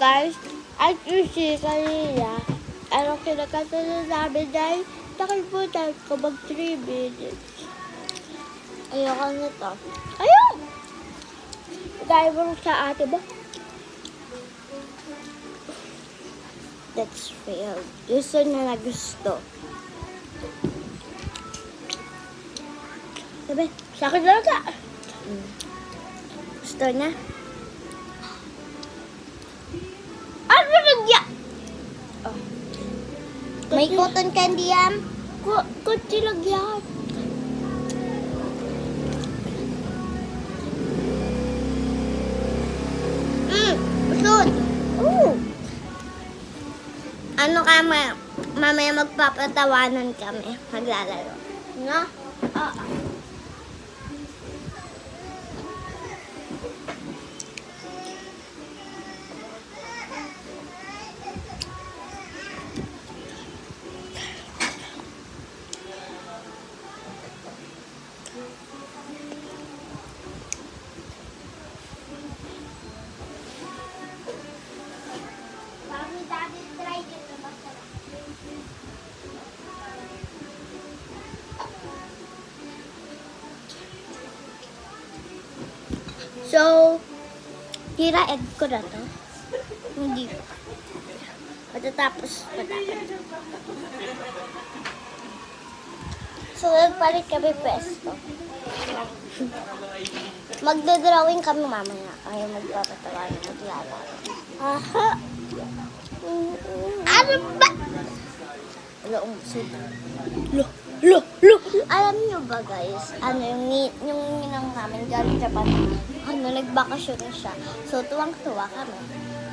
guys, at you see kanina, ano kinakasala namin dahil nakalimutan ko mag 3 minutes. Ayoko na to. Ayun! Dahil mo sa ate ba? That's real. Gusto niya na gusto. Sabi, sa akin lang ka. Gusto niya? Ano nagya? Oh. May cotton candy yan. Kunti lang yan. Food. Oo. Ano ka, mamaya magpapatawanan kami. Maglalaro. No? Oo. Mami, daddy, try dito. Masarap. So, tira egg ko na to. Hindi pa. Matatapos. So, nagpalit kami pwesto. Magdodrawing kami mamaya. Ayaw magpapatawanan. Maglalaro. Aha. Ano ba? Wala akong suda. Lo. Alam nyo ba guys, yung ninang namin galing Japan, nagbakasyon siya. So, tuwang-tuwa kami.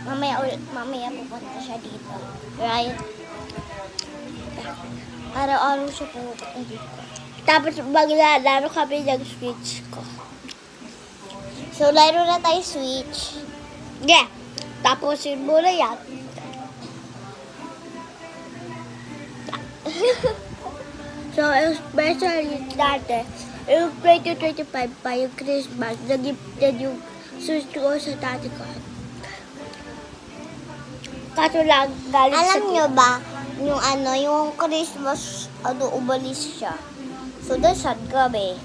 Mamaya pupunta siya dito. Right? Araw-araw siya pupunta dito. Tapos maglalaro kami ng Switch ko. So, laro na tayo Switch. Yeah. Tapos yun muna yan. So, especially dati, yung 2025 pa yung Christmas, nag-gifted yung Switch ko sa tati ko. Kaso lang, galing sa Alam nyo ba, yung Christmas, umalis siya. So, doon sad kami.